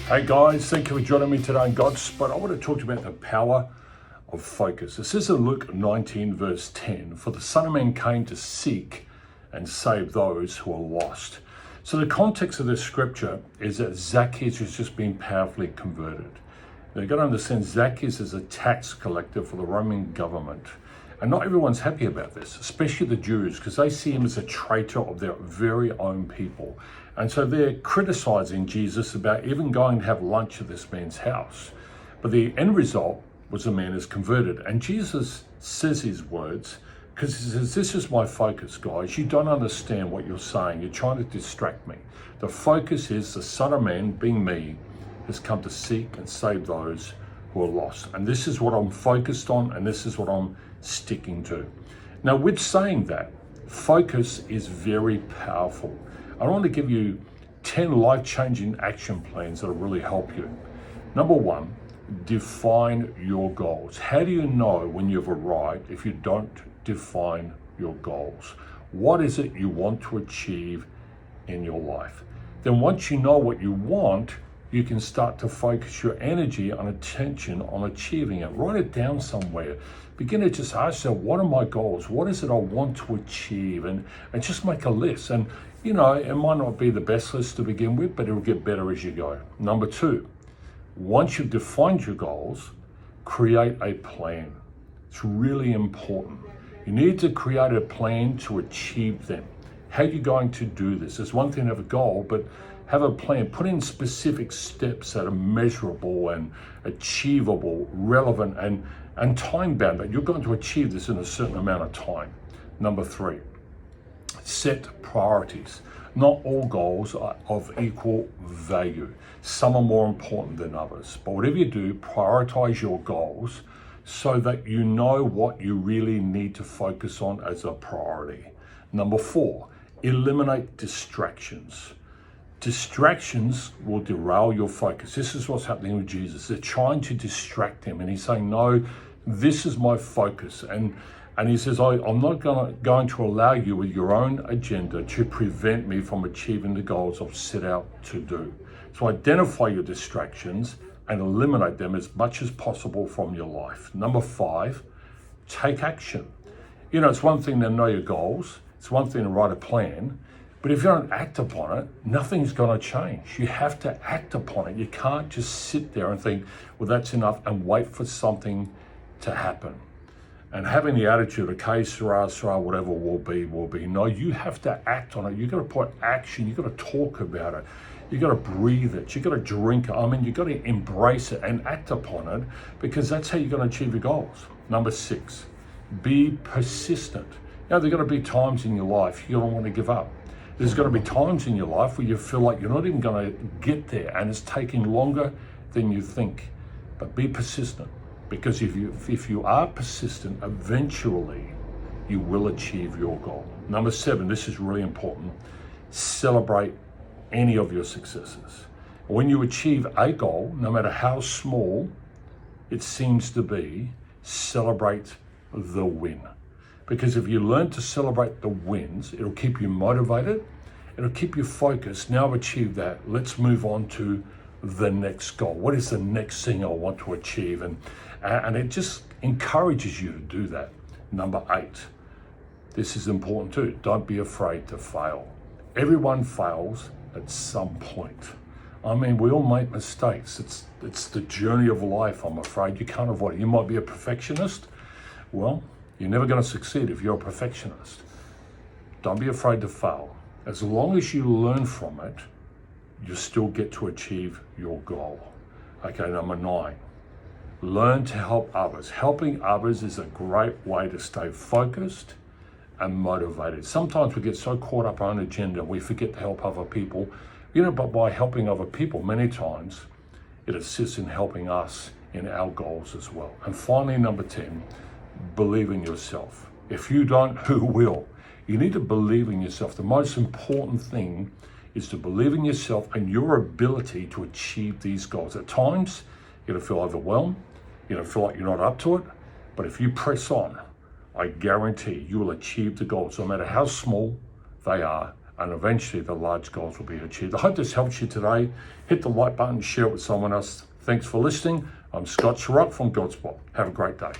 Hey guys, thank you for joining me today on Godspot. I want to talk to you about the power of focus. This is in Luke 19 verse 10. For the Son of Man came to seek and save those who are lost. So the context of this scripture is that Zacchaeus has just been powerfully converted. Now you've got to understand Zacchaeus is a tax collector for the Roman government. And not everyone's happy about this, especially the Jews, because they see him as a traitor of their very own people. And so they're criticizing Jesus about even going to have lunch at this man's house. But the end result was the man is converted. And Jesus says his words, because he says, this is my focus, guys. You don't understand what you're saying. You're trying to distract me. The focus is the Son of Man, being me, has come to seek and save those who are lost. And this is what I'm focused on, and this is what I'm sticking to. Now, with saying that, focus is very powerful. I want to give you 10 life-changing action plans that will really help you. Number one, define your goals. How do you know when you've arrived if you don't define your goals? What is it you want to achieve in your life? Then once you know what you want, you can start to focus your energy and attention on achieving it. Write it down somewhere. Begin to just ask yourself, what are my goals? What is it I want to achieve? And just make a list. And you know, it might not be the best list to begin with, but it'll get better as you go. Number two, once you've defined your goals, create a plan. It's really important. You need to create a plan to achieve them. How are you going to do this? It's one thing to have a goal, but have a plan. Put in specific steps that are measurable and achievable, relevant, and time-bound, that you're going to achieve this in a certain amount of time. Number three, set priorities. Not all goals are of equal value. Some are more important than others. But whatever you do, prioritize your goals so that you know what you really need to focus on as a priority. Number four, eliminate distractions. Distractions will derail your focus. This is what's happening with Jesus. They're trying to distract him, and he's saying, no, this is my focus. And he says, I'm not going to allow you with your own agenda to prevent me from achieving the goals I've set out to do. So identify your distractions and eliminate them as much as possible from your life. Number five, take action. You know, it's one thing to know your goals. It's one thing to write a plan. But if you don't act upon it, nothing's going to change. You have to act upon it. You can't just sit there and think, well, that's enough, and wait for something to happen. And having the attitude, okay, sera, whatever will be, will be. No, you have to act on it. You've got to put action. You've got to talk about it. You've got to breathe it. You've got to drink it. I mean, you've got to embrace it and act upon it, because that's how you're going to achieve your goals. Number six, be persistent. Now, there are going to be times in your life you don't want to give up. There's going to be times in your life where you feel like you're not even going to get there, and it's taking longer than you think. But be persistent, because if you are persistent, eventually you will achieve your goal. Number seven, this is really important. Celebrate any of your successes. When you achieve a goal, no matter how small it seems to be, celebrate the win. Because if you learn to celebrate the wins, it'll keep you motivated, it'll keep you focused. Now I've achieved that, let's move on to the next goal. What is the next thing I want to achieve? And it just encourages you to do that. Number eight, this is important too. Don't be afraid to fail. Everyone fails at some point. I mean, we all make mistakes. It's the journey of life, I'm afraid. You can't avoid it. You might be a perfectionist. Well, you're never going to succeed if you're a perfectionist. Don't be afraid to fail. As long as you learn from it, you still get to achieve your goal. Okay, number nine, learn to help others. Helping others is a great way to stay focused and motivated. Sometimes we get so caught up on an agenda, we forget to help other people. You know, but by helping other people, many times it assists in helping us in our goals as well. And finally, number 10, believe in yourself. If you don't, who will? You need to believe in yourself. The most important thing is to believe in yourself and your ability to achieve these goals. At times, you're going to feel overwhelmed. You're going to feel like you're not up to it. But if you press on, I guarantee you will achieve the goals, no matter how small they are, and eventually the large goals will be achieved. I hope this helps you today. Hit the like button, share it with someone else. Thanks for listening. I'm Scott Sharrock from Godspot. Have a great day.